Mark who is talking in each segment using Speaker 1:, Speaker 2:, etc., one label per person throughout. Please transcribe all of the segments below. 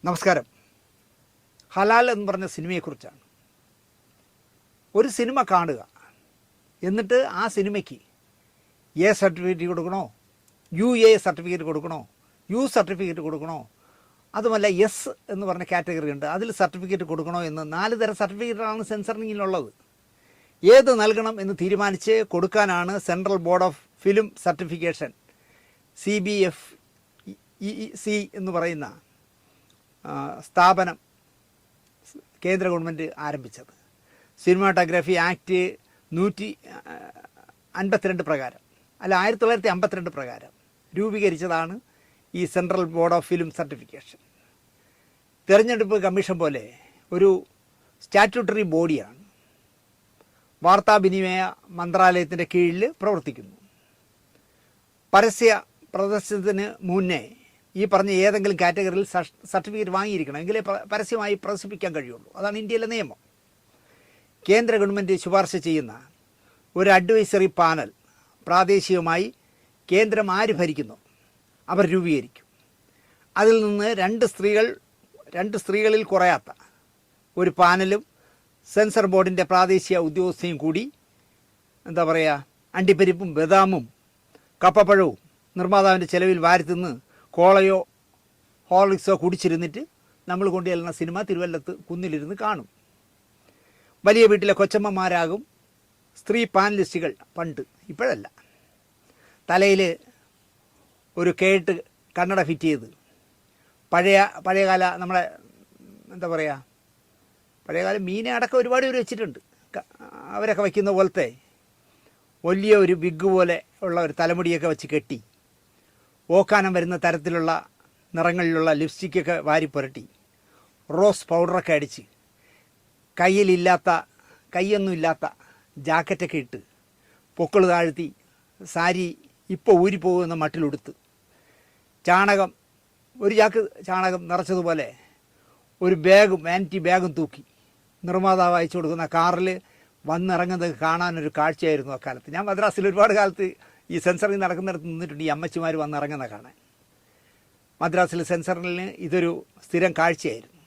Speaker 1: നമസ്കാരം. ഹലാൽ എന്ന് പറഞ്ഞ സിനിമയെക്കുറിച്ചാണ്. ഒരു സിനിമ കാണുക, എന്നിട്ട് ആ സിനിമയ്ക്ക് എ സർട്ടിഫിക്കറ്റ് കൊടുക്കണോ, UA സർട്ടിഫിക്കറ്റ് കൊടുക്കണോ, U സർട്ടിഫിക്കറ്റ് കൊടുക്കണോ, അതുമല്ല എസ് എന്ന് പറഞ്ഞ കാറ്റഗറി ഉണ്ട്, അതിൽ സർട്ടിഫിക്കറ്റ് കൊടുക്കണോ എന്ന് 4 തരം സർട്ടിഫിക്കറ്റാണ് സെൻസറിങ്ങിലുള്ളത്. ഏത് നൽകണം എന്ന് തീരുമാനിച്ച് കൊടുക്കാനാണ് central board of film certification CBFEC എന്ന് പറയുന്ന സ്ഥാപനം കേന്ദ്ര ഗവൺമെൻറ് ആരംഭിച്ചത്. സിനിമാറ്റോഗ്രാഫി ആക്ട് 152 പ്രകാരം, അല്ല 1952 പ്രകാരം രൂപീകരിച്ചതാണ് ഈ central board of film certification. തിരഞ്ഞെടുപ്പ് കമ്മീഷൻ പോലെ ഒരു സ്റ്റാറ്റ്യൂട്ടറി ബോഡിയാണ്. വാർത്താവിനിമയ മന്ത്രാലയത്തിൻ്റെ കീഴിൽ പ്രവർത്തിക്കുന്നു. പരസ്യ പ്രദർശനത്തിന് മുന്നേ ഈ പറഞ്ഞ ഏതെങ്കിലും കാറ്റഗറിയിൽ സർട്ടിഫിക്കറ്റ് വാങ്ങിയിരിക്കണം, എങ്കിലേ പരസ്യമായി പ്രദർശിപ്പിക്കാൻ കഴിയുള്ളൂ. അതാണ് ഇന്ത്യയിലെ നിയമം. കേന്ദ്ര ഗവൺമെൻറ് ശുപാർശ ചെയ്യുന്ന ഒരു അഡ്വൈസറി പാനൽ പ്രാദേശികമായി കേന്ദ്രം ആര് ഭരിക്കുന്നു അവർ രൂപീകരിക്കും. അതിൽ നിന്ന് രണ്ട് സ്ത്രീകളിൽ കുറയാത്ത ഒരു പാനലും സെൻസർ ബോർഡിൻ്റെ പ്രാദേശിക ഉദ്യോഗസ്ഥയും കൂടി അണ്ടിപ്പരിപ്പും ബദാമും കപ്പപ്പഴവും നിർമ്മാതാവിൻ്റെ ചെലവിൽ വാരിത്തിന്ന് കോളയോ ഹോർലിക്സോ കുടിച്ചിരുന്നിട്ട് നമ്മൾ കൊണ്ടുചെല്ലുന്ന സിനിമ തിരുവല്ലത്ത് കുന്നിലിരുന്ന് കാണും. വലിയ വീട്ടിലെ കൊച്ചമ്മമാരാകും സ്ത്രീ പാനലിസ്റ്റുകൾ. പണ്ട്, ഇപ്പോഴല്ല. തലയിൽ ഒരു കേട്ട് കണ്ണട ഫിറ്റ് ചെയ്ത് പഴയകാല നമ്മളെ പഴയകാല മീനെ അടക്കം ഒരുപാട് പേര് വെച്ചിട്ടുണ്ട്. അവരൊക്കെ വയ്ക്കുന്ന പോലത്തെ വലിയ ഒരു വിഗ് പോലെ ഉള്ള ഒരു തലമുടിയൊക്കെ വെച്ച് കെട്ടി, ഓക്കാനം വരുന്ന തരത്തിലുള്ള നിറങ്ങളിലുള്ള ലിപ്സ്റ്റിക്കൊക്കെ വാരി പുരട്ടി, റോസ് പൗഡറൊക്കെ അടിച്ച്, കൈയൊന്നുമില്ലാത്ത ജാക്കറ്റൊക്കെ ഇട്ട്, പൊക്കിൾ താഴ്ത്തി, സാരി ഇപ്പോൾ ഊരിപ്പോകുന്ന മട്ടിലെടുത്ത്, ഒരു ചാക്ക് ചാണകം നിറച്ചതുപോലെ ഒരു വാനിറ്റി ബാഗും തൂക്കി നിർമ്മാതാവ് അയച്ചു കൊടുക്കുന്ന കാറിൽ വന്നിറങ്ങുന്നത് കാണാനൊരു കാഴ്ചയായിരുന്നു അക്കാലത്ത്. ഞാൻ മദ്രാസിൽ ഒരുപാട് കാലത്ത് ഈ സെൻസറിൽ നടക്കുന്നിടത്ത് നിന്നിട്ടുണ്ട് ഈ അമ്മച്ചിമാർ വന്നിറങ്ങുന്ന കാണാൻ. മദ്രാസിൽ സെൻസറിന് ഇതൊരു സ്ഥിരം കാഴ്ചയായിരുന്നു.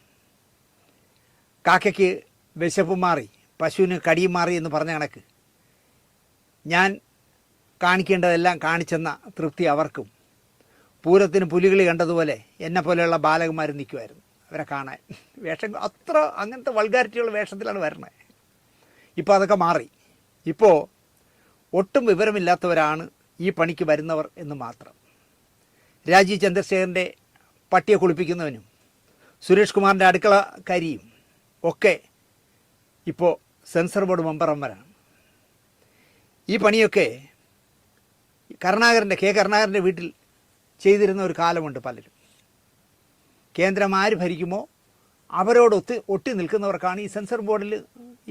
Speaker 1: കാക്കയ്ക്ക് വിശപ്പ് മാറി, പശുവിന് കടിയും മാറി എന്ന് പറഞ്ഞ കണക്ക് ഞാൻ കാണിക്കേണ്ടതെല്ലാം കാണിച്ചെന്ന തൃപ്തി അവർക്കും. പൂരത്തിന് പുലികളി കണ്ടതുപോലെ എന്നെപ്പോലെയുള്ള ബാലകന്മാർ നിൽക്കുമായിരുന്നു അവരെ കാണാൻ. അങ്ങനത്തെ വൾഗാരിറ്റിയുള്ള വേഷത്തിലാണ് വരണത്. ഇപ്പോൾ അതൊക്കെ മാറി. ഇപ്പോൾ ഒട്ടും വിവരമില്ലാത്തവരാണ് ഈ പണിക്ക് വരുന്നവർ എന്ന് മാത്രം. രാജീവ് ചന്ദ്രശേഖരൻ്റെ പട്ടിയെ കുളിപ്പിക്കുന്നവനും സുരേഷ് കുമാറിൻ്റെ അടുക്കളക്കാരിയും ഒക്കെ ഇപ്പോൾ സെൻസർ ബോർഡ് മെമ്പർമാരാണ്. ഈ പണിയൊക്കെ കരുണാകരൻ്റെ വീട്ടിൽ ചെയ്തിരുന്ന ഒരു കാലമുണ്ട്. പലരും കേന്ദ്രം ആര് ഭരിക്കുമോ അവരോട് ഒട്ടി നിൽക്കുന്നവർക്കാണ് ഈ സെൻസർ ബോർഡിൽ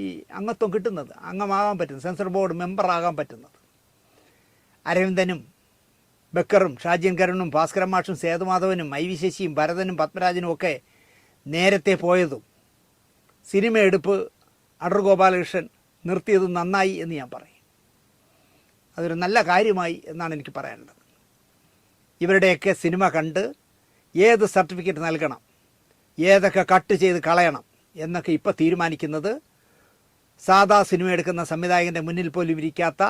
Speaker 1: ഈ അംഗത്വം കിട്ടുന്നത്, അംഗമാകാൻ പറ്റുന്നത്, സെൻസർ ബോർഡ് മെമ്പറാകാൻ പറ്റുന്നത്. അരവിന്ദനും ബക്കറും ഷാജിയൻ കരുണും ഭാസ്കരൻ മാഷും സേതുമാധവനും ഐവി ശശിയും ഭരതനും പത്മരാജനും ഒക്കെ നേരത്തെ പോയതും സിനിമ എടുപ്പ് അടൂർ ഗോപാലകൃഷ്ണൻ നിർത്തിയതും നന്നായി എന്ന് ഞാൻ പറയും. അതൊരു നല്ല കാര്യമായി എന്നാണ് എനിക്ക് പറയാനുള്ളത്. ഇവരുടെയൊക്കെ സിനിമ കണ്ട് ഏത് സർട്ടിഫിക്കറ്റ് നൽകണം, ഏതൊക്കെ കട്ട് ചെയ്ത് കളയണം എന്നൊക്കെ ഇപ്പോൾ തീരുമാനിക്കുന്നത് സാധാ സിനിമ എടുക്കുന്ന സംവിധായകൻ്റെ മുന്നിൽ പോലും ഇരിക്കാത്ത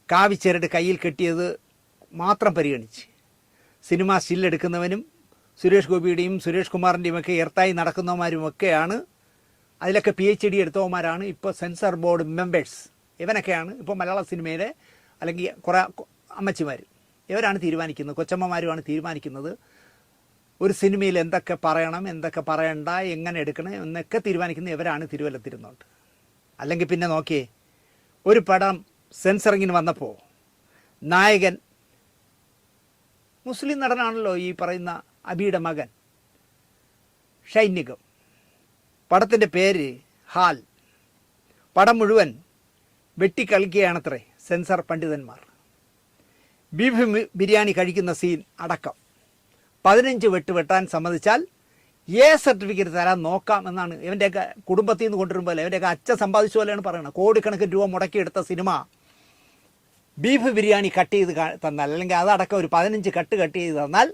Speaker 1: കാവിച്ചരട് കയ്യിൽ കെട്ടിയത് മാത്രം പരിഗണിച്ച് സിനിമ സ്റ്റില്ലെടുക്കുന്നവനും സുരേഷ് ഗോപിയുടെയും സുരേഷ് കുമാറിൻ്റെയും ഒക്കെ എർത്തായി നടക്കുന്നവന്മാരുമൊക്കെയാണ്. അതിലൊക്കെ PhD എടുത്തവന്മാരാണ് ഇപ്പോൾ സെൻസർ ബോർഡ് മെമ്പേഴ്സ്. ഇവനൊക്കെയാണ് ഇപ്പോൾ മലയാള സിനിമയിലെ അല്ലെങ്കിൽ കുറേ അമ്മച്ചിമാർ ഇവരാണ് തീരുമാനിക്കുന്നത്, കൊച്ചമ്മമാരുമാണ് തീരുമാനിക്കുന്നത്. ഒരു സിനിമയിൽ എന്തൊക്കെ പറയണം, എന്തൊക്കെ പറയണ്ട, എങ്ങനെ എടുക്കണം എന്നൊക്കെ തീരുമാനിക്കുന്നത് ഇവരാണ് തിരുവല്ലത്തിരുന്നുണ്ട്. അല്ലെങ്കിൽ പിന്നെ നോക്കിയേ, ഒരു പടം സെൻസറിങ്ങിന് വന്നപ്പോൾ നായകൻ മുസ്ലിം നടനാണല്ലോ, ഈ പറയുന്ന അബിയുടെ മകൻ ഷൈനികം. പടത്തിൻ്റെ പേര് ഹാൽ. പടം മുഴുവൻ വെട്ടിക്കളിക്കുകയാണത്രേ സെൻസർ പണ്ഡിതന്മാർ. ബീഫ് ബിരിയാണി കഴിക്കുന്ന സീൻ അടക്കം 15 വെട്ടാൻ സമ്മതിച്ചാൽ സർട്ടിഫിക്കറ്റ് തരാൻ നോക്കാം എന്നാണ് ഇവൻ്റെയൊക്കെ കുടുംബത്തിൽ നിന്ന് കൊണ്ടുവരുമ്പോൾ ഇവൻ്റെയൊക്കെ അച്ഛൻ സമ്പാദിച്ച പോലെയാണ് പറയുന്നത്. കോടിക്കണക്കിന് രൂപ മുടക്കിയെടുത്ത സിനിമ ബീഫ് ബിരിയാണി കട്ട് ചെയ്ത് തന്നാൽ, അല്ലെങ്കിൽ അതടക്കം ഒരു 15 കട്ട് ചെയ്ത് തന്നാൽ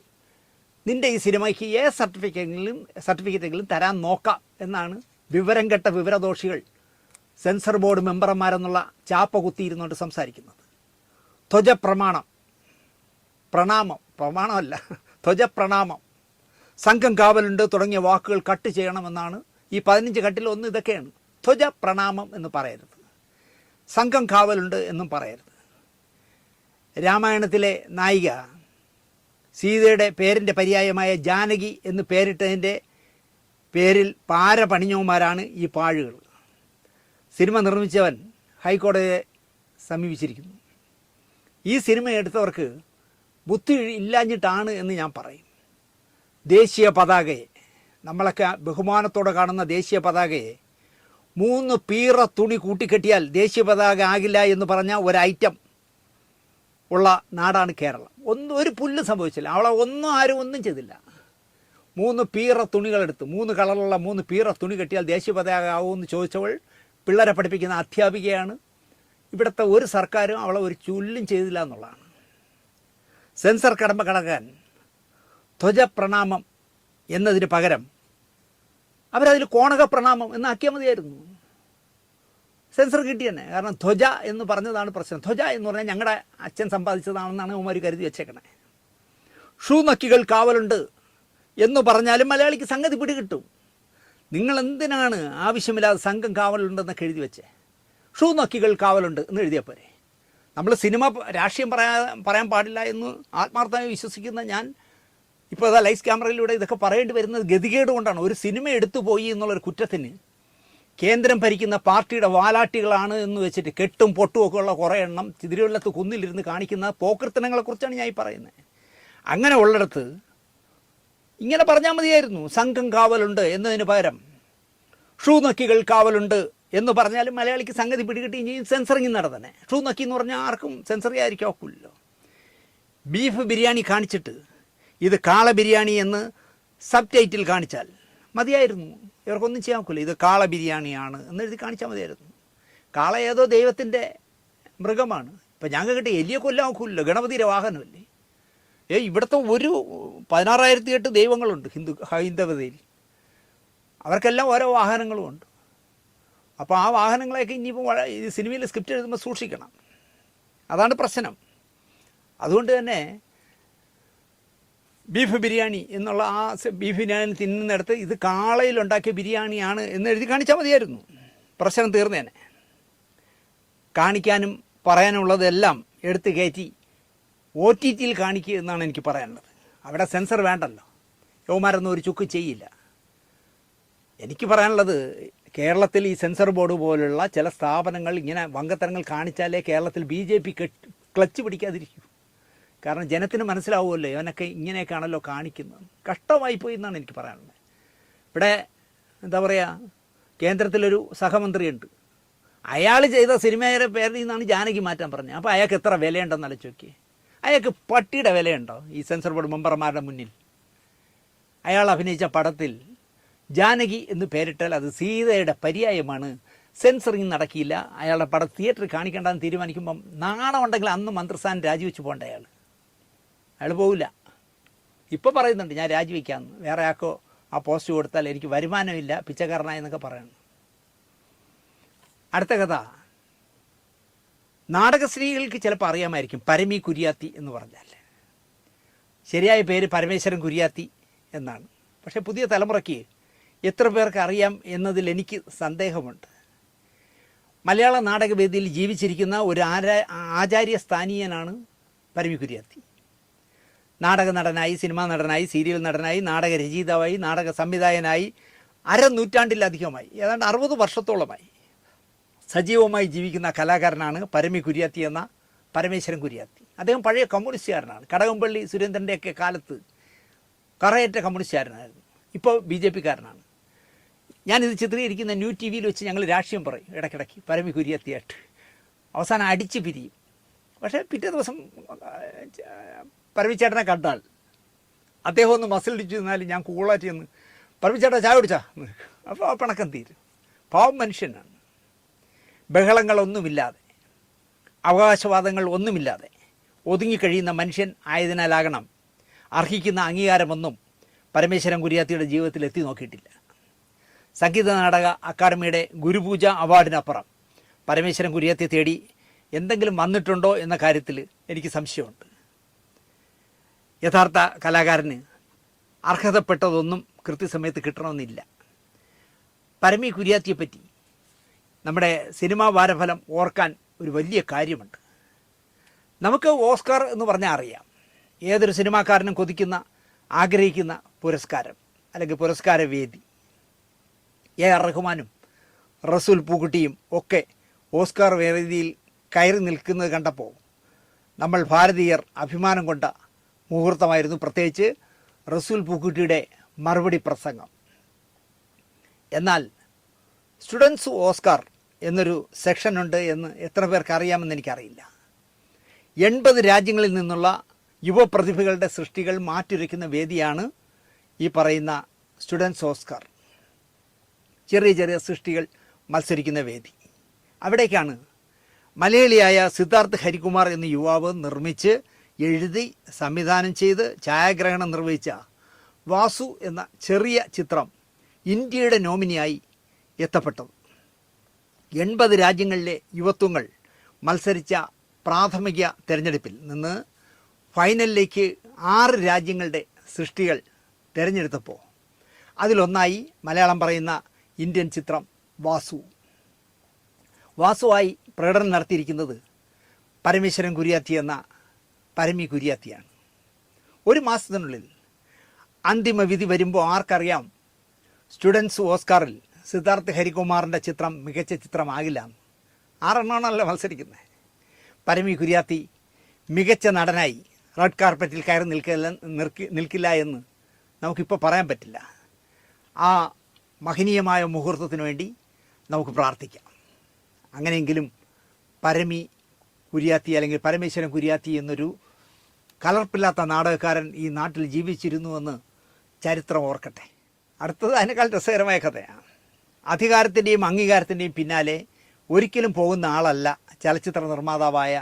Speaker 1: നിൻ്റെ ഈ സിനിമയ്ക്ക് സർട്ടിഫിക്കറ്റെങ്കിലും തരാൻ നോക്കാം എന്നാണ് വിവരം കെട്ട വിവരദോഷികൾ സെൻസർ ബോർഡ് മെമ്പർമാരെന്നുള്ള ചാപ്പ കുത്തിയിരുന്നുകൊണ്ട് സംസാരിക്കുന്നത്. ധ്വജപ്രമാണം, പ്രമാണമല്ല, ധ്വജപ്രണാമം, സംഘം കാവലുണ്ട് തുടങ്ങിയ വാക്കുകൾ കട്ട് ചെയ്യണമെന്നാണ് ഈ 15 കട്ടിൽ ഒന്ന് ഇതൊക്കെയാണ്. ധ്വജപ്രണാമം എന്ന് പറയരുത്, സംഘം കാവലുണ്ട് എന്നും പറയരുത്. രാമായണത്തിലെ നായിക സീതയുടെ പേരിൻ്റെ പര്യായമായ ജാനകി എന്ന് പേരിട്ടതിൻ്റെ പേരിൽ പാര പണിഞ്ഞവന്മാരാണ് ഈ പാഴുകൾ. സിനിമ നിർമ്മിച്ചവൻ ഹൈക്കോടതിയെ സമീപിച്ചിരിക്കുന്നു. ഈ സിനിമ എടുത്തവർക്ക് ബുദ്ധി ഇല്ലാഞ്ഞിട്ടാണ് എന്ന് ഞാൻ പറയും. ദേശീയ പതാകയെ, നമ്മളൊക്കെ ബഹുമാനത്തോടെ കാണുന്ന ദേശീയ പതാകയെ 3 പീറ തുണി കൂട്ടിക്കെട്ടിയാൽ ദേശീയ പതാക ആകില്ല എന്ന് പറഞ്ഞ ഒരു ഐറ്റം ഉള്ള നാടാണ് കേരളം. ഒരു പുല്ല് സംഭവിച്ചില്ല, ആരും ഒന്നും ചെയ്തില്ല. 3 പീറ തുണികളെടുത്ത് 3 കളറുള്ള 3 പീറ തുണി കെട്ടിയാൽ ദേശീയ പതാക ആവുമെന്ന് ചോദിച്ചവൾ പിള്ളേരെ പഠിപ്പിക്കുന്ന അധ്യാപികയാണ്. ഇവിടുത്തെ ഒരു സർക്കാരും അവളെ ഒരു ചുല്ലും ചെയ്തില്ല എന്നുള്ളതാണ്. സെൻസർ കടമ്പ കടക്കാൻ ധ്വജപ്രണാമം എന്നതിന് പകരം അവരതിൽ കോണക പ്രണാമം എന്നാക്കിയാൽ മതിയായിരുന്നു. സെൻസർ കിട്ടി തന്നെ. കാരണം ധ്വജ എന്ന് പറഞ്ഞതാണ് പ്രശ്നം. ധ്വജ എന്ന് പറഞ്ഞാൽ ഞങ്ങളുടെ അച്ഛൻ സമ്പാദിച്ചതാണെന്നാണ് ഉമാർ കരുതി വെച്ചേക്കണേ. ഷൂ നക്കികൾ കാവലുണ്ട് എന്ന് പറഞ്ഞാലും മലയാളിക്ക് സംഗതി പിടികിട്ടും. നിങ്ങൾ എന്തിനാണ് ആവശ്യമില്ലാതെ സംഘം കാവലുണ്ടെന്നൊക്കെ എഴുതി വെച്ചേ? ഷൂ നക്കികൾ കാവലുണ്ട് എന്ന് എഴുതിയാൽ പോരെ. നമ്മൾ സിനിമ രാഷ്ട്രീയം പറയാൻ പാടില്ല എന്ന് ആത്മാർത്ഥമായി വിശ്വസിക്കുന്ന ഞാൻ ഇപ്പോൾ അതാ ലൈസ് ക്യാമറയിലൂടെ ഇതൊക്കെ പറയേണ്ടി വരുന്നത് ഗതികേട് കൊണ്ടാണ്. ഒരു സിനിമ എടുത്തു പോയി എന്നുള്ളൊരു കുറ്റത്തിന് കേന്ദ്രം ഭരിക്കുന്ന പാർട്ടിയുടെ വാലാട്ടികളാണ് എന്ന് വെച്ചിട്ട് കെട്ടും പൊട്ടും ഒക്കെ ഉള്ള കുറേ എണ്ണം തിരുവല്ലത്ത് കുന്നിലിരുന്ന് കാണിക്കുന്ന പോക്കൃത്തനങ്ങളെക്കുറിച്ചാണ് ഞാൻ ഈ പറയുന്നത്. അങ്ങനെ ഉള്ളിടത്ത് ഇങ്ങനെ പറഞ്ഞാൽ മതിയായിരുന്നു, സംഘം കാവലുണ്ട് എന്നതിന് പകരം ഷൂ നക്കികൾ കാവലുണ്ട് എന്ന് പറഞ്ഞാലും മലയാളിക്ക് സംഗതി പിടികിട്ടുകയും ചെയ്യും. സെൻസറിങ് നടന്നെ. ഷൂ നക്കി എന്ന് പറഞ്ഞാൽ ആർക്കും സെൻസറി ആയിരിക്കും ഒക്കില്ലല്ലോ. ബീഫ് ബിരിയാണി കാണിച്ചിട്ട് ഇത് കാള ബിരിയാണി എന്ന് സബ് ടൈറ്റിൽ കാണിച്ചാൽ മതിയായിരുന്നു. ഇവർക്കൊന്നും ചെയ്യാൻ ഒക്കില്ല. ഇത് കാള ബിരിയാണിയാണ് എന്നെഴുതി കാണിച്ചാൽ മതിയായിരുന്നു. കാള ഏതോ ദൈവത്തിൻ്റെ മൃഗമാണ്. ഇപ്പം ഞങ്ങൾക്ക് എലിയെ കൊല്ലാൻ ഒക്കില്ലല്ലോ, ഗണപതിയുടെ വാഹനമല്ലേ. ഇവിടുത്തെ ഒരു 16,008 ദൈവങ്ങളുണ്ട് ഹൈന്ദവതയിൽ. അവർക്കെല്ലാം ഓരോ വാഹനങ്ങളും ഉണ്ട്. അപ്പോൾ ആ വാഹനങ്ങളെയൊക്കെ ഇനിയിപ്പോൾ ഈ സിനിമയിൽ സ്ക്രിപ്റ്റ് എഴുതുമ്പോൾ സൂക്ഷിക്കണം. അതാണ് പ്രശ്നം. അതുകൊണ്ട് തന്നെ ബീഫ് ബിരിയാണി എന്നുള്ള ആ ബീഫ് ബിരിയാണി തിന്നുന്നിടത്ത് ഇത് കാളയിലുണ്ടാക്കിയ ബിരിയാണിയാണ് എന്ന് എഴുതി കാണിച്ചാൽ മതിയായിരുന്നു, പ്രശ്നം തീർന്നേനെ. കാണിക്കാനും പറയാനുള്ളതെല്ലാം എടുത്ത് കയറ്റി OTTയിൽ കാണിക്കുക എന്നാണ് എനിക്ക് പറയാനുള്ളത്. അവിടെ സെൻസർ വേണ്ടല്ലോ, യവന്മാരൊന്നും ഒരു ചുക്ക് ചെയ്യില്ല. എനിക്ക് പറയാനുള്ളത്, കേരളത്തിൽ ഈ സെൻസർ ബോർഡ് പോലുള്ള ചില സ്ഥാപനങ്ങൾ ഇങ്ങനെ വങ്കത്തരങ്ങൾ കാണിച്ചാലേ കേരളത്തിൽ BJP ക്ലച്ച് പിടിക്കാതിരിക്കൂ. കാരണം ജനത്തിന് മനസ്സിലാവുമല്ലോ ഇവനൊക്കെ ഇങ്ങനെയൊക്കെയാണല്ലോ കാണിക്കുന്നത്. കഷ്ടമായിപ്പോയി എന്നാണ് എനിക്ക് പറയാനുള്ളത്. ഇവിടെ എന്താ പറയുക, കേന്ദ്രത്തിലൊരു സഹമന്ത്രിയുണ്ട്. അയാൾ ചെയ്ത സിനിമയുടെ പേരിൽ നിന്നാണ് ജാനകി മാറ്റാൻ പറഞ്ഞത്. അപ്പോൾ അയാൾക്ക് എത്ര വിലയുണ്ടെന്ന് ആലോചിച്ച് നോക്കിയേ. അയാൾക്ക് പട്ടിയുടെ വിലയുണ്ടോ ഈ സെൻസർ ബോർഡ് മെമ്പർമാരുടെ മുന്നിൽ? അയാൾ അഭിനയിച്ച പടത്തിൽ ജാനകി എന്ന് പേരിട്ടാൽ അത് സീതയുടെ പര്യായമാണ്. സെൻസറിങ് നടക്കില്ല. അയാളുടെ പടം തിയേറ്ററിൽ കാണിക്കേണ്ടെന്ന് തീരുമാനിക്കുമ്പം നാണമുണ്ടെങ്കിൽ അന്ന് മന്ത്രിസ്ഥാനം രാജിവെച്ച് പോകേണ്ട അയാൾ പോവില്ല. ഇപ്പോൾ പറയുന്നുണ്ട് ഞാൻ രാജിവെക്കാമെന്ന്. വേറെ ആക്കോ ആ പോസ്റ്റ് കൊടുത്താൽ എനിക്ക് വരുമാനമില്ല, പിച്ചക്കാരനായി എന്നൊക്കെ പറയണം. അടുത്ത കഥ, നാടക സ്ത്രീകൾക്ക് ചിലപ്പോൾ അറിയാമായിരിക്കും പരമി കുര്യാത്തി എന്ന് പറഞ്ഞാൽ. ശരിയായ പേര് പരമേശ്വരൻ കുര്യാത്തി എന്നാണ്. പക്ഷേ പുതിയ തലമുറയ്ക്ക് എത്ര പേർക്ക് അറിയാം എന്നതിൽ എനിക്ക് സന്ദേഹമുണ്ട്. മലയാള നാടകവേദിയിൽ ജീവിച്ചിരിക്കുന്ന ഒരു ആചാര്യ സ്ഥാനീയനാണ് പരമി കുര്യാത്തി. നാടക നടനായി, സിനിമാ നടനായി, സീരിയൽ നടനായി, നാടക രചയിതാവായി, നാടക സംവിധായകനായി 1/2 നൂറ്റാണ്ടിലധികമായി, ഏതാണ്ട് 60 വർഷത്തോളമായി സജീവമായി ജീവിക്കുന്ന കലാകാരനാണ് പരമി കുര്യാത്തി എന്ന പരമേശ്വരൻ കുര്യാത്തി. അദ്ദേഹം പഴയ കമ്മ്യൂണിസ്റ്റുകാരനാണ്. കടകംപള്ളി സുരേന്ദ്രൻ്റെയൊക്കെ കാലത്ത് കറയേറ്റ കമ്മ്യൂണിസ്റ്റുകാരനായിരുന്നു. ഇപ്പോൾ BJPക്കാരനാണ്. ഞാനിത് ചിത്രീകരിക്കുന്ന ന്യൂ TVയിൽ വെച്ച് ഞങ്ങൾ രാഷ്ട്രീയം പറയും ഇടയ്ക്കിടയ്ക്ക് പരമി കുര്യാത്തിയായിട്ട്. അവസാനം അടിച്ച് പിരിയും. പക്ഷേ പിറ്റേ ദിവസം പരമിച്ചേട്ടനെ കണ്ടാൽ അദ്ദേഹം ഒന്ന് മസിലിടിച്ചു നിന്നാലും ഞാൻ കൂളാറ്റി എന്ന് പരമിച്ചേട്ടാ ചായ കുടിച്ചാ, അപ്പോൾ ആ പിണക്കം തീരും. പാവം മനുഷ്യനാണ്. ബഹളങ്ങളൊന്നുമില്ലാതെ, അവകാശവാദങ്ങൾ ഒന്നുമില്ലാതെ ഒതുങ്ങിക്കഴിയുന്ന മനുഷ്യൻ ആയതിനാലാകണം അർഹിക്കുന്ന അംഗീകാരമൊന്നും പരമേശ്വരൻ കുര്യാത്തിയുടെ ജീവിതത്തിൽ എത്തി നോക്കിയിട്ടില്ല. സംഗീത നാടക അക്കാദമിയുടെ ഗുരുപൂജ അവാർഡിനപ്പുറം പരമേശ്വരൻ കുര്യാത്തിയെ തേടി എന്തെങ്കിലും വന്നിട്ടുണ്ടോ എന്ന കാര്യത്തിൽ എനിക്ക് സംശയമുണ്ട്. യഥാർത്ഥ കലാകാരന് അർഹതപ്പെട്ടതൊന്നും കൃത്യസമയത്ത് കിട്ടണമെന്നില്ല. പരമി കുര്യാത്തിയെപ്പറ്റി നമ്മുടെ സിനിമാ വാരഫലം ഓർക്കാൻ ഒരു വലിയ കാര്യമുണ്ട്. നമുക്ക് ഓസ്കാർ എന്ന് പറഞ്ഞാൽ അറിയാം, ഏതൊരു സിനിമാക്കാരനും കൊതിക്കുന്ന ആഗ്രഹിക്കുന്ന പുരസ്കാരം അല്ലെങ്കിൽ പുരസ്കാര വേദി. AR റഹ്മാനും റസൂൽ പൂക്കുട്ടിയും ഒക്കെ ഓസ്കാർ വേദിയിൽ കയറി നിൽക്കുന്നത് കണ്ടപ്പോൾ നമ്മൾ ഭാരതീയർ അഭിമാനം കൊണ്ട മുഹൂർത്തമായിരുന്നു, പ്രത്യേകിച്ച് റസൂൽ പൂക്കുട്ടിയുടെ മറുപടി പ്രസംഗം. എന്നാൽ സ്റ്റുഡൻസ് ഓസ്കാർ എന്നൊരു സെക്ഷനുണ്ട് എന്ന് എത്ര പേർക്ക് അറിയാമെന്ന് എനിക്കറിയില്ല. 80 രാജ്യങ്ങളിൽ നിന്നുള്ള യുവപ്രതിഭകളുടെ സൃഷ്ടികൾ മാറ്റുരയ്ക്കുന്ന വേദിയാണ് ഈ പറയുന്ന സ്റ്റുഡൻസ് ഓസ്കാർ. ചെറിയ ചെറിയ സൃഷ്ടികൾ മത്സരിക്കുന്ന വേദി. അവിടേക്കാണ് മലയാളിയായ സിദ്ധാർത്ഥ് ഹരികുമാർ എന്ന യുവാവ് നിർമ്മിച്ച് എഴുതി സംവിധാനം ചെയ്ത് ഛായാഗ്രഹണം നിർവഹിച്ച വാസു എന്ന ചെറിയ ചിത്രം ഇന്ത്യയുടെ നോമിനിയായി എത്തപ്പെട്ടത്. 80 രാജ്യങ്ങളിലെ യുവത്വങ്ങൾ മത്സരിച്ച പ്രാഥമിക തിരഞ്ഞെടുപ്പിൽ നിന്ന് ഫൈനലിലേക്ക് 6 രാജ്യങ്ങളുടെ സൃഷ്ടികൾ തിരഞ്ഞെടുത്തപ്പോൾ അതിലൊന്നായി മലയാളം പറയുന്ന ഇന്ത്യൻ ചിത്രം വാസു. വാസുവായി പ്രകടനം നടത്തിയിരിക്കുന്നത് പരമേശ്വരൻ കുര്യാത്തി എന്ന പരമി കുര്യാത്തിയാണ്. ഒരു മാസത്തിനുള്ളിൽ അന്തിമ വിധി വരുമ്പോൾ ആർക്കറിയാം സ്റ്റുഡൻസ് ഓസ്കാറിൽ സിദ്ധാർത്ഥ് ഹരികുമാറിൻ്റെ ചിത്രം മികച്ച ചിത്രമാകില്ല. 6 എണ്ണമാണല്ലോ മത്സരിക്കുന്നത്. പരമി കുര്യാത്തി മികച്ച നടനായി റെഡ് കാർപ്പറ്റിൽ കയറി നിൽക്കില്ല എന്ന് നമുക്കിപ്പോൾ പറയാൻ പറ്റില്ല. ആ മഹനീയമായ മുഹൂർത്തത്തിന് വേണ്ടി നമുക്ക് പ്രാർത്ഥിക്കാം. അങ്ങനെയെങ്കിലും പരമി കുര്യാത്തി അല്ലെങ്കിൽ പരമേശ്വരൻ കുര്യാത്തി എന്നൊരു കലർപ്പില്ലാത്ത നാടകക്കാരൻ ഈ നാട്ടിൽ ജീവിച്ചിരുന്നുവെന്ന് ചരിത്രം ഓർക്കട്ടെ. അടുത്തത് അതിനേക്കാൾ രസകരമായ കഥയാണ്. അധികാരത്തിൻ്റെയും അംഗീകാരത്തിൻ്റെയും പിന്നാലെ ഒരിക്കലും പോകുന്ന ആളല്ല ചലച്ചിത്ര നിർമ്മാതാവായ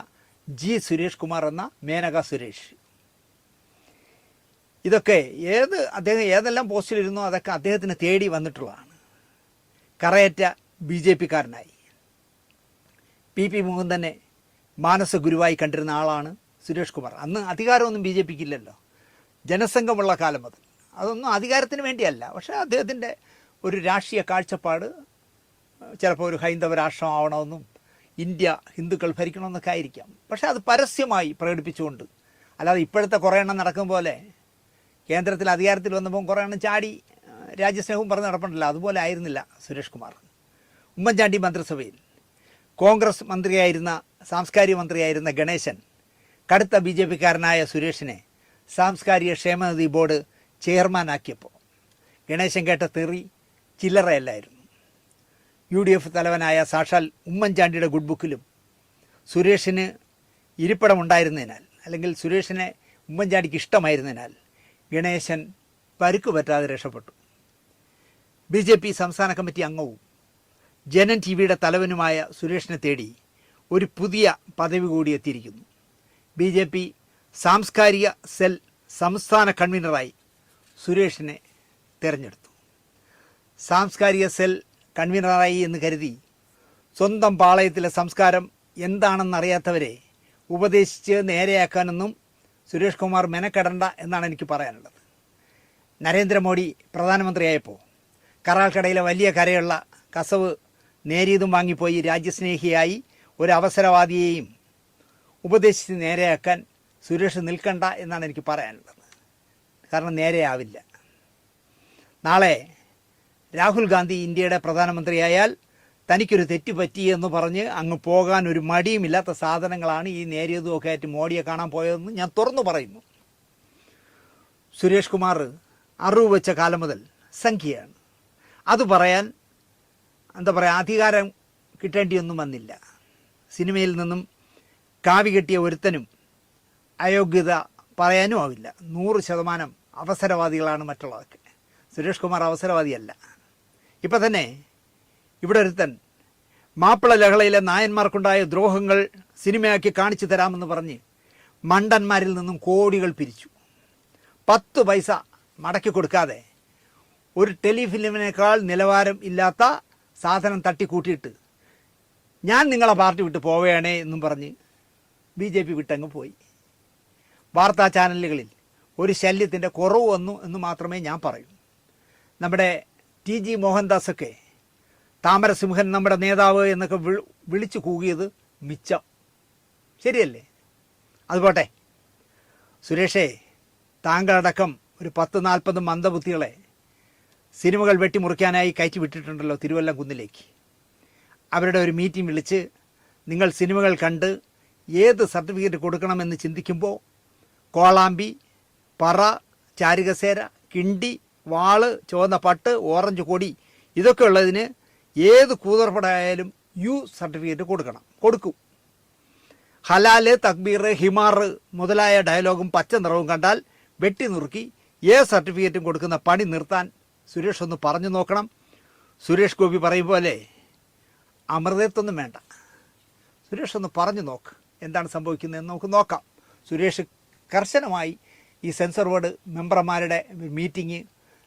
Speaker 1: ജി സുരേഷ് കുമാർ എന്ന മേനക സുരേഷ്. ഇതൊക്കെ അദ്ദേഹം ഏതെല്ലാം പോസ്റ്റിലിരുന്നോ അതൊക്കെ അദ്ദേഹത്തിന് തേടി വന്നിട്ടുള്ളതാണ്. കറയറ്റ BJP-കാരനായി PP മുകുന്ദനെ മാനസ ഗുരുവായി കണ്ടിരുന്ന ആളാണ് സുരേഷ് കുമാർ. അന്ന് അധികാരമൊന്നും BJP-ക്ക് ഇല്ലല്ലോ, ജനസംഘമുള്ള കാലം മുതൽ. അതൊന്നും അധികാരത്തിന് വേണ്ടിയല്ല, പക്ഷേ അദ്ദേഹത്തിൻ്റെ ഒരു രാഷ്ട്രീയ കാഴ്ചപ്പാട് ചിലപ്പോൾ ഒരു ഹൈന്ദവ രാഷ്ട്രമാവണമെന്നും ഇന്ത്യ ഹിന്ദുക്കൾ ഭരിക്കണമെന്നൊക്കെ ആയിരിക്കാം. പക്ഷേ അത് പരസ്യമായി പ്രകടിപ്പിച്ചുകൊണ്ട്, അല്ലാതെ ഇപ്പോഴത്തെ കുറേ എണ്ണം നടക്കും പോലെ കേന്ദ്രത്തിൽ അധികാരത്തിൽ വന്നപ്പോൾ കുറേ എണ്ണം ചാടി രാജ്യസ്നേഹവും പറഞ്ഞ് നടപ്പുണ്ടല്ലോ, അതുപോലെ ആയിരുന്നില്ല സുരേഷ് കുമാർ. ഉമ്മൻചാണ്ടി മന്ത്രിസഭയിൽ കോൺഗ്രസ് മന്ത്രിയായിരുന്ന സാംസ്കാരിക മന്ത്രിയായിരുന്ന ഗണേശൻ കടുത്ത BJP-കാരനായ സുരേഷിനെ സാംസ്കാരിക ക്ഷേമനിധി ബോർഡ് ചെയർമാനാക്കിയപ്പോൾ ഗണേശൻ കേട്ട തെറി ചില്ലറയല്ലായിരുന്നു. UDF തലവനായ സാക്ഷാൽ ഉമ്മൻചാണ്ടിയുടെ ഗുഡ് ബുക്കിലും സുരേഷിന് ഇരിപ്പിടമുണ്ടായിരുന്നതിനാൽ, അല്ലെങ്കിൽ സുരേഷിനെ ഉമ്മൻചാണ്ടിക്ക് ഇഷ്ടമായിരുന്നതിനാൽ ഗണേശൻ പരുക്ക് പറ്റാതെ രക്ഷപ്പെട്ടു. BJP സംസ്ഥാന കമ്മിറ്റി അംഗവും ജനൻ TV-യുടെ തലവനുമായ സുരേഷിനെ തേടി ഒരു പുതിയ പദവി കൂടി എത്തിയിരിക്കുന്നു. BJP സാംസ്കാരിക സെൽ സംസ്ഥാന കൺവീനറായി സുരേഷിനെ തിരഞ്ഞെടുത്തു. സാംസ്കാരിക സെൽ കൺവീനറായി എന്ന് കരുതി സ്വന്തം പാളയത്തിലെ സംസ്കാരം എന്താണെന്നറിയാത്തവരെ ഉപദേശിച്ച് നേരെയാക്കാനൊന്നും സുരേഷ് കുമാർ മെനക്കെടണ്ട എന്നാണ് എനിക്ക് പറയാനുള്ളത്. നരേന്ദ്രമോദി പ്രധാനമന്ത്രിയായപ്പോൾ കറാൾക്കടയിലെ വലിയ കരയുള്ള കസവ് നേരിയതും വാങ്ങിപ്പോയി രാജ്യസ്നേഹിയായി ഒരു അവസരവാദിയെയും ഉപദേശിച്ച് നേരെയാക്കാൻ സുരേഷ് നിൽക്കണ്ട എന്നാണ് എനിക്ക് പറയാനുള്ളത്. കാരണം നേരെയാവില്ല. നാളെ രാഹുൽ ഗാന്ധി ഇന്ത്യയുടെ പ്രധാനമന്ത്രിയായാൽ തനിക്കൊരു തെറ്റ് പറ്റിയെന്ന് പറഞ്ഞ് അങ്ങ് പോകാൻ ഒരു മടിയുമില്ലാത്ത സാധനങ്ങളാണ് ഈ നേരിയതും ഒക്കെ ആയിട്ട് മോഡിയെ കാണാൻ പോയതെന്ന് ഞാൻ തുറന്നു പറയുന്നു. സുരേഷ് കുമാർ അറിവ് വെച്ച കാലം മുതൽ സംഖ്യയാണ്. അത് പറയാൻ എന്താ പറയുക, അധികാരം കിട്ടേണ്ടിയൊന്നും വന്നില്ല. സിനിമയിൽ നിന്നും കാവി കെട്ടിയ ഒരുത്തനും അയോഗ്യത പറയാനും ആവില്ല. 100% അവസരവാദികളാണ് മറ്റുള്ളതൊക്കെ. സുരേഷ് കുമാർ അവസരവാദിയല്ല. ഇപ്പം തന്നെ ഇവിടെ ഒരുത്തൻ മാപ്പിള ലഹളയിലെ നായന്മാർക്കുണ്ടായ ദ്രോഹങ്ങൾ സിനിമയാക്കി കാണിച്ചു തരാമെന്ന് പറഞ്ഞ് മണ്ടന്മാരിൽ നിന്നും കോടികൾ പിരിച്ചു. 10 പൈസ മടക്കി കൊടുക്കാതെ ഒരു ടെലിഫിലിമിനേക്കാൾ നിലവാരം ഇല്ലാത്ത സാധനം തട്ടിക്കൂട്ടിയിട്ട് ഞാൻ നിങ്ങളെ പാർട്ടി വിട്ട് പോവുകയാണേ എന്നും പറഞ്ഞ് BJP വിട്ടങ്ങ് പോയി. വാർത്താ ചാനലുകളിൽ ഒരു ശല്യത്തിൻ്റെ കുറവ് വന്നു എന്ന് മാത്രമേ ഞാൻ പറയൂ. നമ്മുടെ TG മോഹൻദാസൊക്കെ താമരസിംഹൻ നമ്മുടെ നേതാവ് എന്നൊക്കെ വിളിച്ചു കൂകിയത് മിച്ചം. ശരിയല്ലേ? അതുപോട്ടെ, സുരേഷേ, താങ്കളടക്കം ഒരു 10-40 മന്ദബുദ്ധികളെ സിനിമകൾ വെട്ടിമുറിക്കാനായി കയറ്റി വിട്ടിട്ടുണ്ടല്ലോ തിരുവല്ലം കുന്നിലേക്ക്. അവരുടെ ഒരു മീറ്റിംഗ് വിളിച്ച് നിങ്ങൾ സിനിമകൾ കണ്ട് ഏത് സർട്ടിഫിക്കറ്റ് കൊടുക്കണമെന്ന് ചിന്തിക്കുമ്പോൾ കോളാമ്പി, പറ, ചാരുകസേര, കിണ്ടി, വാള്, ചുവന്ന പട്ട്, ഓറഞ്ച് കൊടി ഇതൊക്കെ ഉള്ളതിന് ഏത് കൂതർപ്പടായാലും യു സർട്ടിഫിക്കറ്റ് കൊടുക്കും. ഹലാല്, തക്ബീർ, ഹിമാർ മുതലായ ഡയലോഗും പച്ച നിറവും കണ്ടാൽ വെട്ടി നുറുക്കി സർട്ടിഫിക്കറ്റും കൊടുക്കുന്ന പണി നിർത്താൻ സുരേഷ് ഒന്ന് പറഞ്ഞു നോക്കണം. സുരേഷ് ഗോപി പറയും പോലെ അമൃതത്വമൊന്നും വേണ്ട. സുരേഷ് ഒന്ന് പറഞ്ഞു നോക്ക് എന്താണ് സംഭവിക്കുന്നതെന്ന് നമുക്ക് നോക്കാം. സുരേഷ് കർശനമായി ഈ സെൻസർ ബോർഡ് മെമ്പർമാരുടെ മീറ്റിംഗ്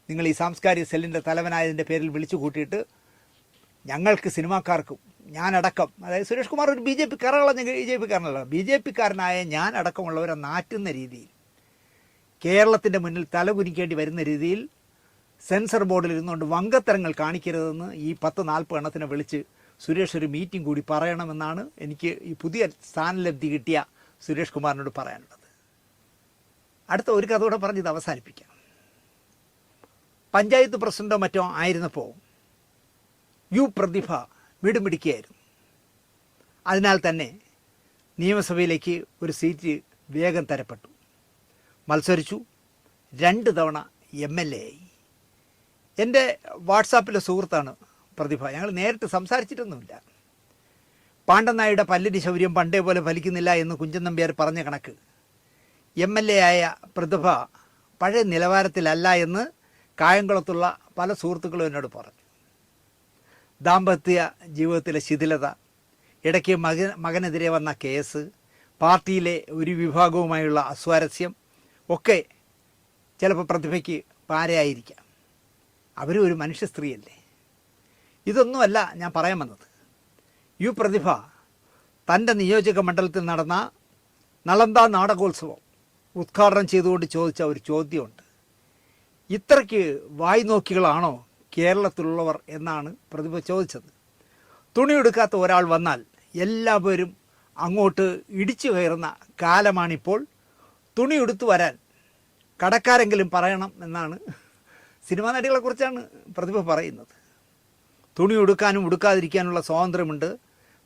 Speaker 1: നിങ്ങൾ ഈ സാംസ്കാരിക സെല്ലിൻ്റെ തലവനായതിൻ്റെ പേരിൽ വിളിച്ചു കൂട്ടിയിട്ട് ഞങ്ങൾക്ക് സിനിമാക്കാർക്കും ഞാനടക്കം, അതായത് സുരേഷ് കുമാർ ഒരു BJP കാരനല്ല, BJP കാരനായ ഞാൻ അടക്കമുള്ളവരെ നാറ്റുന്ന രീതിയിൽ കേരളത്തിൻ്റെ മുന്നിൽ തലകുനിക്കേണ്ടി വരുന്ന രീതിയിൽ സെൻസർ ബോർഡിൽ ഇരുന്നുകൊണ്ട് വങ്കത്തരങ്ങൾ കാണിക്കരുതെന്ന് ഈ 10-40 എണ്ണത്തിനെ വിളിച്ച് സുരേഷ് ഒരു മീറ്റിംഗ് കൂടി പറയണമെന്നാണ് എനിക്ക് ഈ പുതിയ സ്ഥാനലബ്ധി കിട്ടിയ സുരേഷ് കുമാറിനോട് പറയാനുള്ളത്. അടുത്ത ഒരു കഥ കൂടെ പറഞ്ഞ് ഇത് അവസാനിപ്പിക്കാം. പഞ്ചായത്ത് പ്രസിഡന്റോ മറ്റോ ആയിരുന്നപ്പോൾ പ്രതിഭ മിടുമിടുക്കിയായിരുന്നു. അതിനാൽ തന്നെ നിയമസഭയിലേക്ക് ഒരു സീറ്റ് വേഗം തരപ്പെട്ടു. മത്സരിച്ചു, 2 തവണ MLA ആയി. എൻ്റെ വാട്സാപ്പിലെ സുഹൃത്താണ് പ്രതിഭ. ഞങ്ങൾ നേരിട്ട് സംസാരിച്ചിട്ടൊന്നുമില്ല. പാണ്ഡൻ നായരുടെ പല്ലിന് ശൗര്യം പണ്ടേ പോലെ ഫലിക്കുന്നില്ല എന്ന് കുഞ്ചൻ നമ്പ്യാർ പറഞ്ഞ കണക്ക് MLA ആയ പ്രതിഭ പഴയ നിലവാരത്തിലല്ല എന്ന് കായംകുളത്തുള്ള പല സുഹൃത്തുക്കളും എന്നോട് പറഞ്ഞു. ദാമ്പത്യ ജീവിതത്തിലെ ശിഥിലത, ഇടയ്ക്ക് മകനെതിരെ വന്ന കേസ്, പാർട്ടിയിലെ ഒരു വിഭാഗവുമായുള്ള അസ്വാരസ്യം ഒക്കെ ചിലപ്പോൾ പ്രതിഭയ്ക്ക് പാരയായിരിക്കാം. അവരും ഒരു മനുഷ്യ സ്ത്രീയല്ലേ. ഇതൊന്നുമല്ല ഞാൻ പറയാൻ വന്നത്. പ്രതിഭ തൻ്റെ നിയോജക മണ്ഡലത്തിൽ നടന്ന നളന്ദ നാടകോത്സവം ഉദ്ഘാടനം ചെയ്തുകൊണ്ട് ചോദിച്ച ഒരു ചോദ്യമുണ്ട്. ഇത്രയ്ക്ക് വായി നോക്കികളാണോ കേരളത്തിലുള്ളവർ എന്നാണ് പ്രതിഭ ചോദിച്ചത്. തുണിയെടുക്കാത്ത ഒരാൾ വന്നാൽ എല്ലാവരും അങ്ങോട്ട് ഇടിച്ചു കയറുന്ന കാലമാണിപ്പോൾ. തുണിയെടുത്തു വരാൻ കടക്കാരെങ്കിലും പറയണം എന്നാണ് സിനിമാ നടികളെക്കുറിച്ചാണ് പ്രതിഭ പറയുന്നത്. തുണി ഉടുക്കാനും ഉടുക്കാതിരിക്കാനുള്ള സ്വാതന്ത്ര്യമുണ്ട്,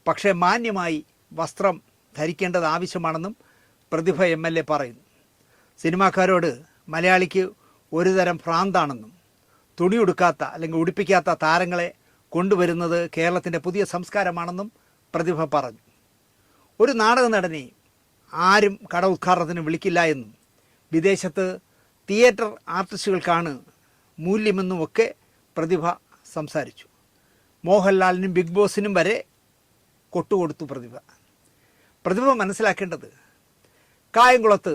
Speaker 1: പക്ഷേ മാന്യമായി വസ്ത്രം ധരിക്കേണ്ടത് ആവശ്യമാണെന്നും പ്രതിഭ MLA പറയുന്നു. സിനിമാക്കാരോട് മലയാളിക്ക് ഒരു തരം ഭ്രാന്താണെന്നും തുണി ഉടുക്കാത്ത അല്ലെങ്കിൽ ഉടുപ്പിക്കാത്ത താരങ്ങളെ കൊണ്ടുവരുന്നത് കേരളത്തിൻ്റെ പുതിയ സംസ്കാരമാണെന്നും പ്രതിഭ പറഞ്ഞു. ഒരു നാടക നടനെ ആരും കട ഉദ്ഘാടനത്തിന് വിളിക്കില്ല എന്നും വിദേശത്ത് തിയേറ്റർ ആർട്ടിസ്റ്റുകൾക്കാണ് മൂല്യമെന്നുമൊക്കെ പ്രതിഭ സംസാരിച്ചു. മോഹൻലാലിനും ബിഗ് ബോസിനും വരെ കൊട്ടുകൊടുത്തു പ്രതിഭ മനസ്സിലാക്കേണ്ടത്, കായംകുളത്ത്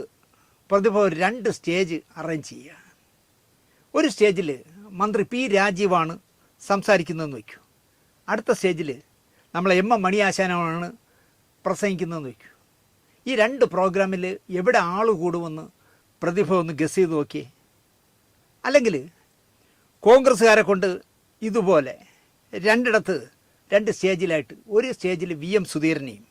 Speaker 1: പ്രതിഭ 2 സ്റ്റേജ് അറേഞ്ച് ചെയ്യുക. ഒരു സ്റ്റേജിൽ മന്ത്രി P. രാജീവാണ് സംസാരിക്കുന്നതെന്ന് വയ്ക്കൂ. അടുത്ത സ്റ്റേജിൽ നമ്മളെ MM മണിയാശാനാണ് പ്രസംഗിക്കുന്നതെന്ന് വയ്ക്കൂ. ഈ 2 പ്രോഗ്രാമിൽ എവിടെ ആൾ കൂടുമെന്ന് പ്രതിഭ ഒന്ന് ഗസ് ചെയ്ത് നോക്കിയേ. അല്ലെങ്കിൽ കോൺഗ്രസ്സുകാരെ കൊണ്ട് ഇതുപോലെ 2 സ്റ്റേജിലായിട്ട്, ഒരു സ്റ്റേജിൽ VM സുധീരനെയും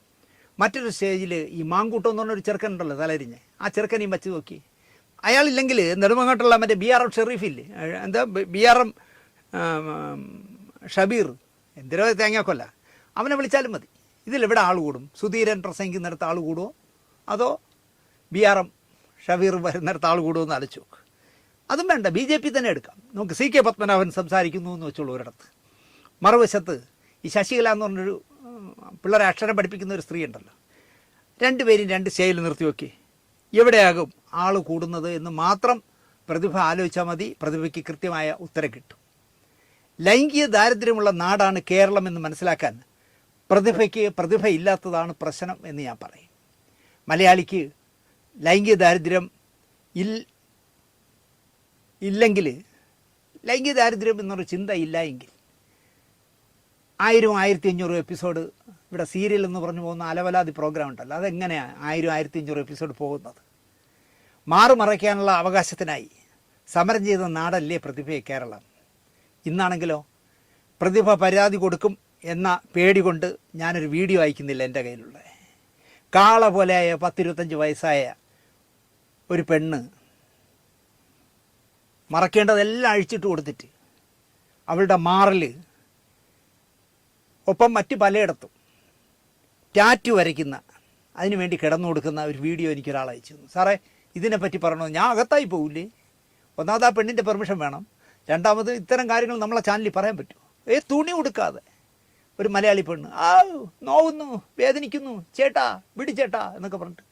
Speaker 1: മറ്റൊരു സ്റ്റേജിൽ ഈ മാങ്കൂട്ടം എന്ന് പറഞ്ഞൊരു ചെറുക്കനുണ്ടല്ലോ തലരിഞ്ഞ്, ആ ചെറുക്കനെയും വച്ച് നോക്കി. അയാളില്ലെങ്കിൽ നെടുമങ്ങാട്ടുള്ള മറ്റേ BRM ഷെറീഫില്ലേ, എന്താ BRM ഷബീർ, എന്തിനോ തേങ്ങാക്കൊല്ല, അവനെ വിളിച്ചാലും മതി. ഇതിലെവിടെ ആൾ കൂടും? സുധീരൻ പ്രസംഗിക്കുന്നിടത്ത് ആൾ കൂടുമോ, അതോ BRM ഷബീർ വരുന്നിടത്ത് ആൾ കൂടുമോ എന്ന് ആലോചിച്ച് നോക്ക്. അതും വേണ്ട, BJP തന്നെ എടുക്കാം. നമുക്ക് CK പത്മനാഭൻ സംസാരിക്കുന്നു എന്ന് വെച്ചോളൂ ഒരിടത്ത്. മറുവശത്ത് ഈ ശശികല എന്ന് പറഞ്ഞൊരു പിള്ളേരെ അക്ഷരം പഠിപ്പിക്കുന്ന ഒരു സ്ത്രീ ഉണ്ടല്ലോ, 2 പേരും 2 സ്റ്റേജിൽ നിർത്തി നോക്കി. എവിടെയാകും ആൾ കൂടുന്നത് എന്ന് മാത്രം പ്രതിഭ ആലോചിച്ചാൽ മതി. പ്രതിഭയ്ക്ക് കൃത്യമായ ഉത്തരം കിട്ടും. ലൈംഗിക ദാരിദ്ര്യമുള്ള നാടാണ് കേരളം എന്ന് മനസ്സിലാക്കാൻ പ്രതിഭ ഇല്ലാത്തതാണ് പ്രശ്നം എന്ന് ഞാൻ പറയും. മലയാളിക്ക് ലൈംഗിക ദാരിദ്ര്യം ഇല്ലെങ്കിൽ, ലൈംഗിക ദാരിദ്ര്യം എന്നൊരു ചിന്ത ഇല്ല എങ്കിൽ 1000 1500 എപ്പിസോഡ് ഇവിടെ സീരിയൽ എന്ന് പറഞ്ഞു പോകുന്ന അലവലാതി പ്രോഗ്രാം ഉണ്ടല്ലോ, അതെങ്ങനെയാണ് 1000 1500 എപ്പിസോഡ് പോകുന്നത്? മാറുമറയ്ക്കാനുള്ള അവകാശത്തിനായി സമരം ചെയ്ത നാടല്ലേ പ്രതിഭയെ കേരളം. ഇന്നാണെങ്കിലോ പ്രതിഭ പരാതി കൊടുക്കും എന്ന പേടി കൊണ്ട് ഞാനൊരു വീഡിയോ അയക്കുന്നില്ല. എൻ്റെ കയ്യിലുള്ള കാള പോലെയായ 10-25 വയസ്സായ ഒരു പെണ്ണ് മറക്കേണ്ടതെല്ലാം അഴിച്ചിട്ട് കൊടുത്തിട്ട് അവളുടെ മാറിൽ ഒപ്പം മറ്റ് പലയിടത്തും ടാറ്റു വരയ്ക്കുന്ന, അതിനു വേണ്ടി കിടന്നു കൊടുക്കുന്ന ഒരു വീഡിയോ എനിക്കൊരാൾ അയച്ചു തന്നു. സാറേ ഇതിനെപ്പറ്റി പറയണോ? ഞാൻ അകത്തായി പോവില്ലേ? ഒന്നാമത് ആ പെണ്ണിൻ്റെ പെർമിഷൻ വേണം, രണ്ടാമത് ഇത്തരം കാര്യങ്ങൾ നമ്മളെ ചാനലിൽ പറയാൻ പറ്റുമോ? തുണി കൊടുക്കാതെ ഒരു മലയാളി പെണ്ണ് നോവുന്നു, വേദനിക്കുന്നു, ചേട്ടാ വിടി ചേട്ടാ എന്നൊക്കെ പറഞ്ഞിട്ട്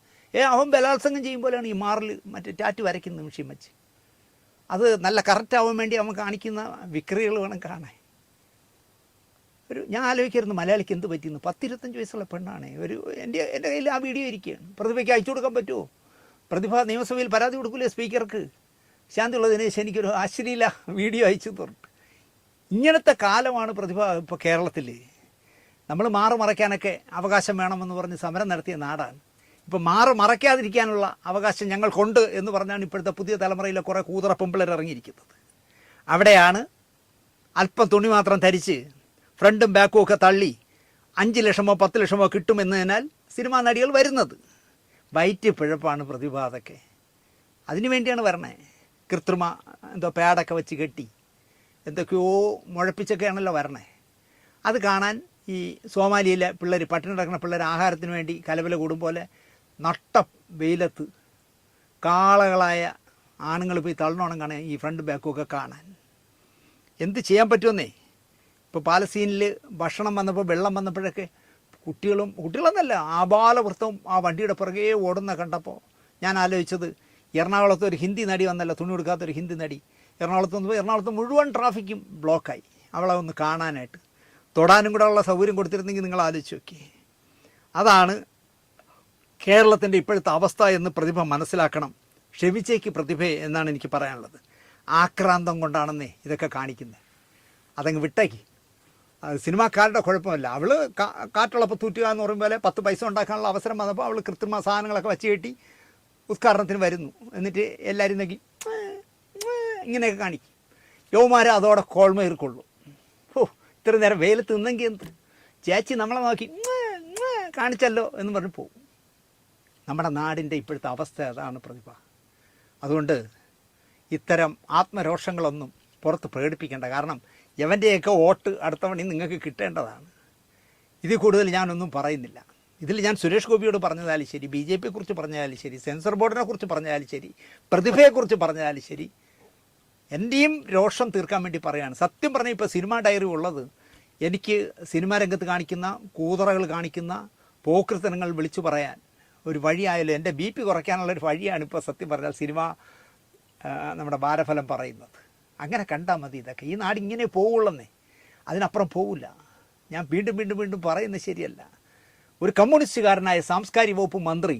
Speaker 1: അവൻ ബലാത്സംഗം ചെയ്യുമ്പോഴാണ് ഈ മാറിൽ മറ്റേ ടാറ്റു വരയ്ക്കുന്ന വിഷയം വെച്ച്. അത് നല്ല കറക്റ്റ് ആവാൻ വേണ്ടി അവൻ കാണിക്കുന്ന വിക്രികൾ വേണം കാണാൻ. ഞാൻ ആലോചിക്കായിരുന്നു മലയാളിക്ക് എന്ത് പറ്റിയെന്ന്. 10-25 വയസ്സുള്ള പെണ്ണാണ്. എൻ്റെ കയ്യിൽ ആ വീഡിയോ ഇരിക്കുകയാണ്. പ്രതിഭയ്ക്ക് അയച്ചു കൊടുക്കാൻ പറ്റുമോ? പ്രതിഭ നിയമസഭയിൽ പരാതി കൊടുക്കില്ലേ സ്പീക്കർക്ക്? ശാന്തിയുള്ള ദിനേശ് എനിക്കൊരു അശ്ലീല വീഡിയോ അയച്ചു തന്നിട്ട്. ഇങ്ങനത്തെ കാലമാണ് പ്രതിഭ ഇപ്പോൾ കേരളത്തിൽ. നമ്മൾ മറയ്ക്കാനൊക്കെ അവകാശം വേണമെന്ന് പറഞ്ഞ് സമരം നടത്തിയ നാടാണ്. ഇപ്പോൾ മറയ്ക്കാതിരിക്കാനുള്ള അവകാശം ഞങ്ങൾക്കുണ്ട് എന്ന് പറഞ്ഞാണ് ഇപ്പോഴത്തെ പുതിയ തലമുറയിലെ കുറേ കൂതറ പെമ്പിളർ ഇറങ്ങിയിരിക്കുന്നത്. അവിടെയാണ് അല്പം തുണി മാത്രം ധരിച്ച് ഫ്രണ്ടും ബാക്കും ഒക്കെ തള്ളി 5 ലക്ഷമോ 10 ലക്ഷമോ കിട്ടുമെന്നതിനാൽ സിനിമാ നടികൾ വരുന്നത്. വയറ്റ് പിഴപ്പാണ് പ്രതിഭ. അതൊക്കെ അതിനു വേണ്ടിയാണ് വരണേ. കൃത്രിമ പാഡൊക്കെ വെച്ച് കെട്ടി എന്തൊക്കെയോ മുഴപ്പിച്ചൊക്കെയാണല്ലോ വരണേ. അത് കാണാൻ ഈ സോമാലിയിലെ പിള്ളേർ, പട്ടിണി കിടക്കുന്ന പിള്ളേർ ആഹാരത്തിന് വേണ്ടി കലവില കൂടും പോലെ നട്ട വെയിലത്ത് കാളകളായ ആണുങ്ങൾ പോയി തള്ളണം കാണാൻ, ഈ ഫ്രണ്ട് ബാക്കും ഒക്കെ കാണാൻ. എന്ത് ചെയ്യാൻ പറ്റുമെന്നേ. ഇപ്പോൾ പാലസ്തീനിൽ ഭക്ഷണം വന്നപ്പോൾ, വെള്ളം വന്നപ്പോഴൊക്കെ കുട്ടികളെന്നല്ല ആബാലവൃത്തവും ആ വണ്ടിയുടെ പുറകെ ഓടുന്ന കണ്ടപ്പോൾ ഞാൻ ആലോചിച്ചത്, എറണാകുളത്ത് ഒരു ഹിന്ദി നടി വന്നല്ലോ, തുണി കൊടുക്കാത്തൊരു ഹിന്ദി നടി എറണാകുളത്ത് വന്നപ്പോൾ എറണാകുളത്ത് മുഴുവൻ ട്രാഫിക്കും ബ്ലോക്കായി അവളെ ഒന്ന് കാണാനായിട്ട്. തൊടാനും കൂടെ ഉള്ള സൗകര്യം കൊടുത്തിരുന്നെങ്കിൽ നിങ്ങൾ ആലോചിച്ച് നോക്കി. അതാണ് കേരളത്തിൻ്റെ ഇപ്പോഴത്തെ അവസ്ഥ എന്ന് പ്രതിഭ മനസ്സിലാക്കണം. ക്ഷമിച്ചേക്ക് പ്രതിഭയെ എന്നാണ് എനിക്ക് പറയാനുള്ളത്. ആക്രാന്തം കൊണ്ടാണെന്നേ ഇതൊക്കെ കാണിക്കുന്നത്. അതങ്ങ് വിട്ടേക്ക്. സിനിമാക്കാരുടെ കുഴപ്പമല്ല. അവൾ കാറ്റുള്ളപ്പോൾ തൂറ്റുക എന്ന് പറയുമ്പോൾ 10 പൈസ ഉണ്ടാക്കാനുള്ള അവസരം വന്നപ്പോൾ അവൾ കൃത്രിമ സാധനങ്ങളൊക്കെ വച്ച് കെട്ടി ഉദ്ഘാടനത്തിന് വരുന്നു. എന്നിട്ട് എല്ലാവരും നോക്കി ഇങ്ങനെയൊക്കെ കാണിക്കും. യൗമാരെ അതോടെ കോൾമേർക്കൊള്ളു. ഇത്ര നേരം വെയിലത്ത് നിന്നെങ്കിൽ എന്ത്, ചേച്ചി നമ്മളെ നോക്കി കാണിച്ചല്ലോ എന്ന് പറഞ്ഞ് പോകും. നമ്മുടെ നാടിൻ്റെ ഇപ്പോഴത്തെ അവസ്ഥ അതാണ് പ്രതിഭ. അതുകൊണ്ട് ഇത്തരം ആത്മരോഷങ്ങളൊന്നും പുറത്ത് പ്രകടിപ്പിക്കേണ്ട. കാരണം എവൻ്റെയൊക്കെ വോട്ട് അടുത്തവണ നിങ്ങൾക്ക് കിട്ടേണ്ടതാണ്. ഇതിൽ കൂടുതൽ ഞാനൊന്നും പറയുന്നില്ല. ഇതിൽ ഞാൻ സുരേഷ് ഗോപിയോട് പറഞ്ഞതാലും ശരി, BJP-യെക്കുറിച്ച് പറഞ്ഞാലും ശരി, സെൻസർ ബോർഡിനെ കുറിച്ച് പറഞ്ഞാലും ശരി, പ്രതിഭയെക്കുറിച്ച് പറഞ്ഞാലും ശരി, എൻ്റെയും രോഷം തീർക്കാൻ വേണ്ടി പറയുകയാണ്. സത്യം പറഞ്ഞാൽ ഇപ്പോൾ സിനിമാ ഡയറി ഉള്ളത് എനിക്ക് സിനിമാ രംഗത്ത് കാണിക്കുന്ന കൂതറകൾ കാണിക്കുന്ന പോക്രിത്തനങ്ങൾ വിളിച്ചു പറയാൻ ഒരു വഴിയായാലും എൻ്റെ BP കുറയ്ക്കാനുള്ളൊരു വഴിയാണ് ഇപ്പോൾ സത്യം പറഞ്ഞാൽ സിനിമ നമ്മുടെ ഭാരഫലം പറയുന്നത്. അങ്ങനെ കണ്ടാൽ മതി. ഇതൊക്കെ ഈ നാട് ഇങ്ങനെ പോവുള്ളന്നേ, അതിനപ്പുറം പോവില്ല. ഞാൻ വീണ്ടും വീണ്ടും വീണ്ടും പറയുന്നത് ശരിയല്ല. ഒരു കമ്മ്യൂണിസ്റ്റുകാരനായ സാംസ്കാരിക വകുപ്പ് മന്ത്രി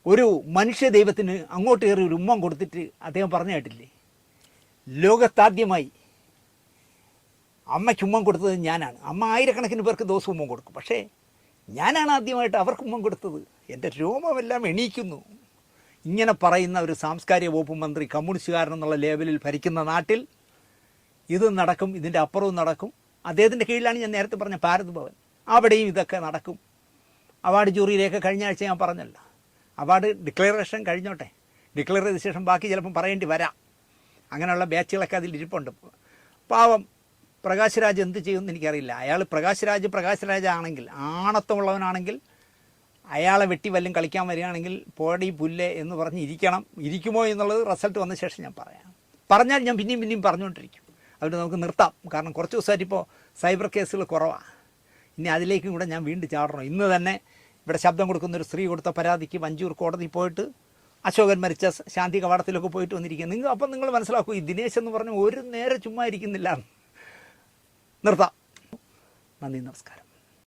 Speaker 1: ഒരു മനുഷ്യ ദൈവത്തിന് അങ്ങോട്ട് കയറി ഒരു ഉമ്മം കൊടുത്തിട്ട് അദ്ദേഹം പറഞ്ഞു കേട്ടില്ലേ, ലോകത്താദ്യമായി അമ്മയ്ക്ക് ഉമ്മം കൊടുത്തത് ഞാനാണ്. അമ്മ ആയിരക്കണക്കിന് പേർക്ക് ദിവസം ഉമ്മം കൊടുക്കും, പക്ഷേ ഞാനാണ് ആദ്യമായിട്ട് അവർക്ക് ഉമ്മം കൊടുത്തത്. എൻ്റെ രോമമെല്ലാം എണീക്കുന്നു. ഇങ്ങനെ പറയുന്ന ഒരു സാംസ്കാരിക വകുപ്പ് മന്ത്രി കമ്മ്യൂണിസ്റ്റുകാരനെന്നുള്ള ലേബലിൽ ഭരിക്കുന്ന നാട്ടിൽ ഇത് നടക്കും, ഇതിൻ്റെ അപ്പുറവും നടക്കും. അദ്ദേഹത്തിൻ്റെ കീഴിലാണ് ഞാൻ നേരത്തെ പറഞ്ഞ ഭാരത് ഭവൻ. അവിടെയും ഇതൊക്കെ നടക്കും. അവാർഡ് ജൂറിയിലേക്ക് കഴിഞ്ഞ ആഴ്ച ഞാൻ പറഞ്ഞല്ലോ, അവാർഡ് ഡിക്ലറേഷൻ കഴിഞ്ഞോട്ടെ, ഡിക്ലെയർ ചെയ്ത ശേഷം ബാക്കി ചിലപ്പം പറയേണ്ടി വരാം. അങ്ങനെയുള്ള ബാച്ചുകളൊക്കെ അതിൽ ഇരിപ്പുണ്ട്. പാവം പ്രകാശ് രാജ് എന്ത് ചെയ്യുമെന്ന് എനിക്കറിയില്ല. അയാൾ പ്രകാശ് രാജ് ആണെങ്കിൽ, ആണത്വമുള്ളവനാണെങ്കിൽ, അയാളെ വെട്ടി വല്ലതും കളിക്കാൻ വരികയാണെങ്കിൽ പോടി പുല്ലേ എന്ന് പറഞ്ഞ് ഇരിക്കുമോ എന്നുള്ളത് റിസൾട്ട് വന്ന ശേഷം ഞാൻ പറയാം. പറഞ്ഞാൽ ഞാൻ പിന്നെയും പറഞ്ഞുകൊണ്ടിരിക്കും. അതുകൊണ്ട് നമുക്ക് നിർത്താം. കാരണം കുറച്ച് ദിവസമായിട്ട് ഇപ്പോൾ സൈബർ കേസുകൾ കുറവാണ്. ഇനി അതിലേക്കും കൂടെ ഞാൻ വീണ്ടും ചാടണം. ഇന്ന് തന്നെ ഇവിടെ ശബ്ദം കൊടുക്കുന്നൊരു സ്ത്രീ കൊടുത്ത പരാതിക്ക് വഞ്ചൂർ കോടതി പോയിട്ട് അശോകൻ മരിച്ച ശാന്തി കവാടത്തിലൊക്കെ പോയിട്ട് വന്നിരിക്കുക. അപ്പം നിങ്ങൾ മനസ്സിലാക്കൂ, ഈ ദിനേശ് എന്ന് പറഞ്ഞ് ഒരു നേരം ചുമ്മാ ഇരിക്കുന്നില്ല. നിർത്താം. നന്ദി, നമസ്കാരം.